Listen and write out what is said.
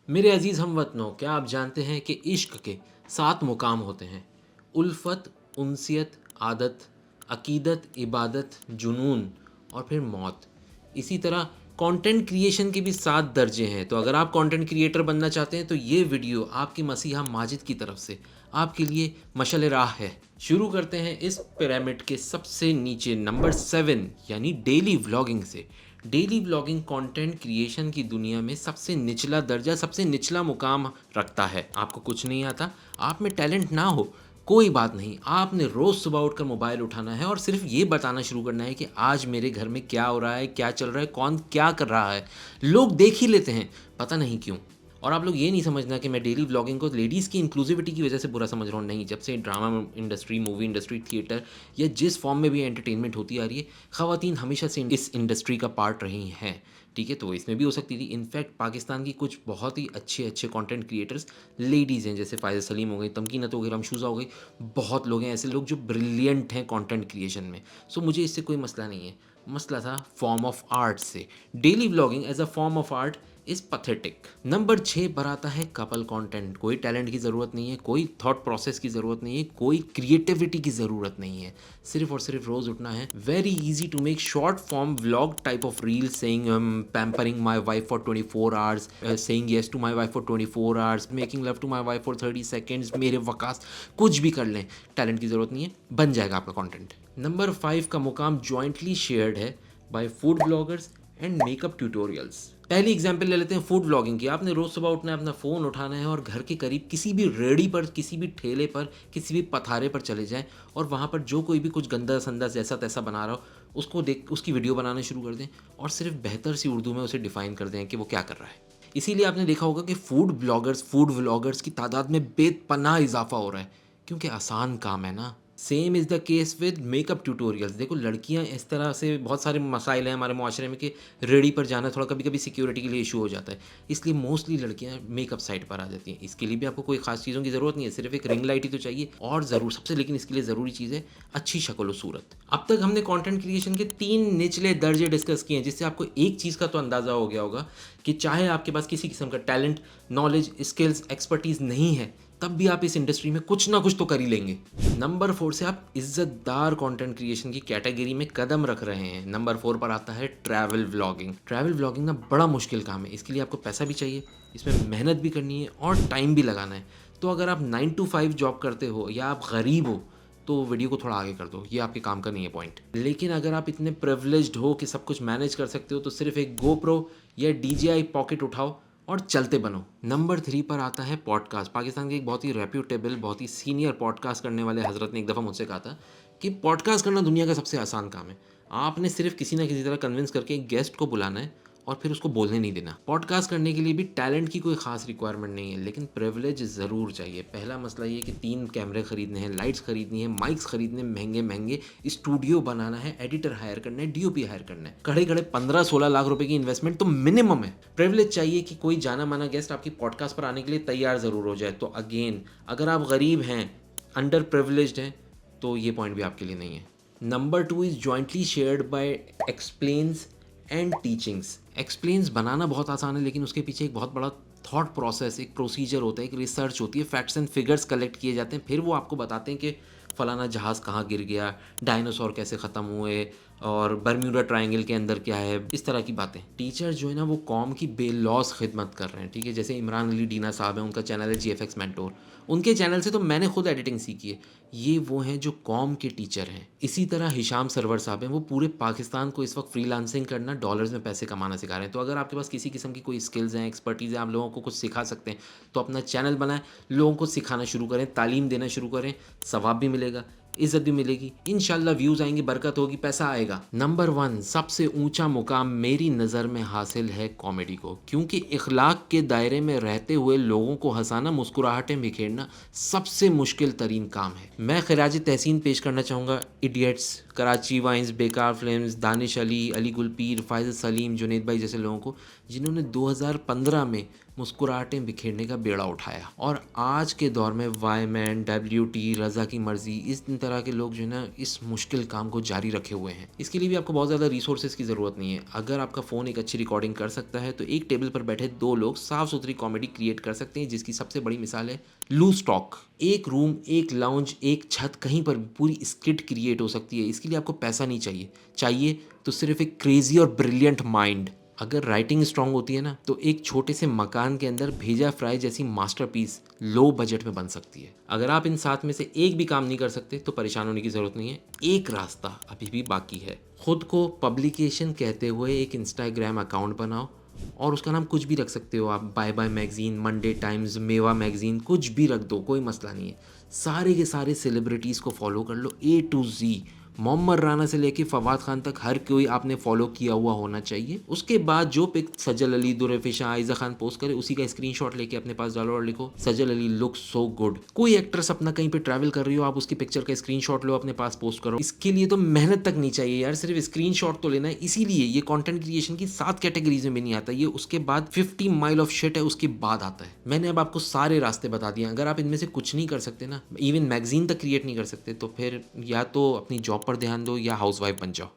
मेरे अजीज़ हमवतनों, क्या आप जानते हैं कि इश्क के 7 मुकाम होते हैं? उल्फत, उनसियत, आदत, अकीदत, इबादत, जुनून और फिर मौत। इसी तरह कंटेंट क्रिएशन के भी 7 दर्जे हैं। तो अगर आप कंटेंट क्रिएटर बनना चाहते हैं तो ये वीडियो आपके मसीहा माजिद की तरफ से आपके लिए मशअल राह है। शुरू करते हैं इस पिरामिड के सबसे नीचे नंबर 7 यानी डेली व्लॉगिंग से। डेली व्लॉगिंग कंटेंट क्रिएशन की दुनिया में सबसे निचला दर्जा, सबसे निचला मुकाम रखता है। आपको कुछ नहीं आता, आप में टैलेंट ना हो, कोई बात नहीं। आपने रोज़ सुबह उठकर मोबाइल उठाना है और सिर्फ ये बताना शुरू करना है कि आज मेरे घर में क्या हो रहा है, क्या चल रहा है, कौन क्या कर रहा है। लोग देख ही लेते हैं, पता नहीं क्यों। और आप लोग ये नहीं समझना कि मैं डेली व्लॉगिंग को लेडीज़ की इंक्लूसिविटी की वजह से बुरा समझ रहा हूँ। नहीं, जब से drama industry, movie industry, theatre या जिस फॉर्म में भी एंटरटेनमेंट होती आ रही है, ख़वातीन हमेशा से इस इंडस्ट्री का पार्ट रही हैं। ठीक है, तो इसमें भी हो सकती थी। इनफैक्ट पाकिस्तान की कुछ बहुत ही अच्छे अच्छे कंटेंट क्रिएटर्स लेडीज़ हैं, जैसे फ़ायज़ा सलीम हो गई, तमकीनत हो गई, रमशूज़ा हो गई। बहुत लोग हैं ऐसे लोग जो ब्रिलियंट हैं कंटेंट क्रिएशन में। सो मुझे इससे कोई मसला नहीं है। मसला था फॉर्म ऑफ आर्ट से। Daily vlogging as a form of art is pathetic. Number 6 पर आता है कपल कंटेंट। कोई टैलेंट की ज़रूरत नहीं है, कोई थॉट प्रोसेस की ज़रूरत नहीं है, कोई क्रिएटिविटी की ज़रूरत नहीं है। सिर्फ और सिर्फ रोज़ उठना है। Very easy to make short form vlog type of reel saying pampering my wife for 24 hours, saying yes to my wife for 24 hours, making love to my wife for 30 seconds, मेरे वकास। कुछ भी कर लें, टैलेंट की ज़रूरत नहीं है, बन जाएगा आपका कॉन्टेंट। नंबर 5 का मुकाम जॉइंटली शेयर्ड है by food bloggers and makeup tutorials. पहली एग्जांपल ले लेते हैं फूड ब्लॉगिंग की। आपने रोज़ सुबह उठना है, अपना फ़ोन उठाना है और घर के करीब किसी भी रेहड़ी पर, किसी भी ठेले पर, किसी भी पथारे पर चले जाएं और वहाँ पर जो कोई भी कुछ गंदा संदा जैसा तैसा बना रहा हो, उसको देख उसकी वीडियो बनाना शुरू कर दें और सिर्फ बेहतर सी उर्दू में उसे डिफ़ाइन कर दें कि वो क्या कर रहा है। इसीलिए आपने देखा होगा कि फूड ब्लॉगर्स, फूड व्लॉगर्स की तादाद में बेपनाह इजाफा हो रहा है, क्योंकि आसान काम है ना। Same is the case with makeup tutorials. देखो, लड़कियां इस तरह से, बहुत सारे मसाइल हैं हमारे माशरे में कि रेडी पर जाना थोड़ा कभी कभी सिक्योरिटी के लिए इशू हो जाता है, इसलिए मोस्टली लड़कियां मेकअप साइट पर आ जाती हैं। इसके लिए भी आपको कोई खास चीज़ों की ज़रूरत नहीं है, सिर्फ एक रिंग लाइट ही तो चाहिए। और ज़रूर सबसे, लेकिन इसके लिए ज़रूरी चीज़ है अच्छी शक्ल व सूरत। अब तक हमने कंटेंट क्रिएशन के 3 निचले दर्जे डिस्कस किए हैं, जिससे आपको एक चीज़ का तो अंदाज़ा हो गया होगा कि चाहे आपके पास किसी किस्म का टैलेंट, नॉलेज, स्किल्स, एक्सपर्टीज़ नहीं है, तब भी आप इस इंडस्ट्री में कुछ ना कुछ तो कर ही लेंगे। नंबर 4 से आप इज्जतदार कंटेंट क्रिएशन की कैटेगरी में कदम रख रहे हैं। नंबर 4 पर आता है ट्रैवल व्लॉगिंग। ट्रैवल व्लॉगिंग ना बड़ा मुश्किल काम है। इसके लिए आपको पैसा भी चाहिए, इसमें मेहनत भी करनी है और टाइम भी लगाना है। तो अगर आप 9 to 5 जॉब करते हो या आप गरीब हो, तो वीडियो को थोड़ा आगे कर दो, ये आपके काम का नहीं है पॉइंट। लेकिन अगर आप इतने प्रिविलेज्ड हो कि सब कुछ मैनेज कर सकते हो, तो सिर्फ एक GoPro या DJI पॉकेट उठाओ और चलते बनो। नंबर 3 पर आता है पॉडकास्ट। पाकिस्तान के एक बहुत ही रेप्यूटेबल, बहुत ही सीनियर पॉडकास्ट करने वाले हजरत ने एक दफ़ा मुझसे कहा था कि पॉडकास्ट करना दुनिया का सबसे आसान काम है। आपने सिर्फ किसी ना किसी तरह कन्विंस करके एक गेस्ट को बुलाना है और फिर उसको बोलने नहीं देना। पॉडकास्ट करने के लिए भी टैलेंट की कोई खास रिक्वायरमेंट नहीं है, लेकिन प्रिविलेज ज़रूर चाहिए। पहला मसला ये कि 3 कैमरे खरीदने हैं, लाइट्स खरीदनी है, माइक्स खरीदने महंगे महंगे, स्टूडियो बनाना है, एडिटर हायर करना है, DOP हायर करना है। खड़े खड़े 15-16 लाख रुपए की इन्वेस्टमेंट तो मिनिमम है। प्रिविलेज चाहिए कि कोई जाना माना गेस्ट आपकी पॉडकास्ट पर आने के लिए तैयार ज़रूर हो जाए। तो अगेन, अगर आप गरीब हैं, अंडर प्रिविलेज्ड हैं, तो ये पॉइंट भी आपके लिए नहीं है। Number 2 is jointly shared by explains and teachings. Explains बनाना बहुत आसान है, लेकिन उसके पीछे एक बहुत बड़ा थॉट प्रोसेस, एक प्रोसीजर होता है, एक रिसर्च होती है, फैक्ट्स एंड फिगर्स कलेक्ट किए जाते हैं, फिर वो आपको बताते हैं कि फलाना जहाज़ कहाँ गिर गया, डायनासोर कैसे ख़त्म हुए और बर्म्यूडा ट्रायंगल के अंदर क्या है, इस तरह की बातें। टीचर जो है ना, वो कौम की बेलौस खिदमत कर रहे हैं। ठीक है, जैसे इमरान अली डीना साहब हैं, उनका चैनल है GFX मेंटोर। उनके चैनल से तो मैंने खुद एडिटिंग सीखी है। ये वो हैं जो कौम के टीचर हैं। इसी तरह हिशाम सरवर साहब हैं, वो पूरे पाकिस्तान को इस वक्त फ्रीलांसिंग करना, डॉलर्स में पैसे कमाना सिखा रहे हैं। तो अगर आपके पास किसी किस्म की कोई स्किल्स हैं, एक्सपर्टीज़ हैं, आप लोगों को कुछ सिखा सकते हैं, तो अपना चैनल बनाएं, लोगों को सिखाना शुरू करें, तालीम देना शुरू करें। सवाब भी मिलेगा, इज़्ज़त भी मिलेगी, इंशाल्लाह व्यूज़ आएंगे, बरकत होगी, पैसा आएगा। नंबर 1 सबसे ऊंचा मुकाम मेरी नज़र में हासिल है कॉमेडी को, क्योंकि इखलाक के दायरे में रहते हुए लोगों को हंसाना, मुस्कुराहटें बिखेरना सबसे मुश्किल तरीन काम है। मैं खिराज तहसीन पेश करना चाहूँगा इडियट्स, कराची वाइन्स, बेकार फिल्म्स, दानिश अली, अली गुलपीर, फ़ायज़ सलीम, जुनैद भाई जैसे लोगों को, जिन्होंने 2015 में मुस्कुराहटें बिखेरने का बेड़ा उठाया। और आज के दौर में वाई मैन, WT, रज़ा की मर्जी, इस तरह के लोग जो है ना इस मुश्किल काम को जारी रखे हुए हैं। इसके लिए भी आपको बहुत ज़्यादा रिसोर्सेज की ज़रूरत नहीं है। अगर आपका फ़ोन एक अच्छी रिकॉर्डिंग कर सकता है तो एक टेबल पर बैठे दो लोग साफ सुथरी कॉमेडी क्रिएट कर सकते हैं, जिसकी सबसे बड़ी मिसाल है लूज टॉक। एक रूम, एक लाउंज, एक छत, कहीं पर भी पूरी स्किट क्रिएट हो सकती है। इसके लिए आपको पैसा नहीं चाहिए तो सिर्फ एक क्रेजी और ब्रिलियंट माइंड। अगर राइटिंग स्ट्रांग होती है ना तो एक छोटे से मकान के अंदर भेजा फ्राई जैसी मास्टरपीस लो बजट में बन सकती है। अगर आप इन सात में से एक भी काम नहीं कर सकते तो परेशान होने की ज़रूरत नहीं है, एक रास्ता अभी भी बाकी है। खुद को पब्लिकेशन कहते हुए एक इंस्टाग्राम अकाउंट बनाओ और उसका नाम कुछ भी रख सकते हो आप, bye bye magazine, Monday Times, Mewa magazine, कुछ भी रख दो, कोई मसला नहीं है। सारे के सारे सेलिब्रिटीज़ को फॉलो कर लो A to Z। Mohammad Rana से लेके फवाद खान तक हर कोई आपने फॉलो किया हुआ होना चाहिए। उसके बाद जो पिक सजल अली, दुरफिशा, आयजा खान पोस्ट करे उसी का स्क्रीनशॉट लेके अपने पास डालो और लिखो सजल अली लुक सो गुड। कोई एक्ट्रेस अपना कहीं पे ट्रैवल कर रही हो, आप उसकी पिक्चर का स्क्रीनशॉट लो, अपने पास पोस्ट करो। इसके लिए तो मेहनत तक नहीं चाहिए यार, सिर्फ स्क्रीनशॉट तो लेना है। इसीलिए ये कंटेंट क्रिएशन की 7 कैटेगरीज में भी नहीं आता, ये उसके बाद 50 माइल ऑफ शिट है उसके बाद आता है। मैंने अब आपको सारे रास्ते बता दिए। अगर आप इनमें से कुछ नहीं कर सकते ना, इवन मैगजीन तक क्रिएट नहीं कर सकते, तो फिर या तो अपनी जॉब पर ध्यान दो या हाउसवाइफ बन जाओ।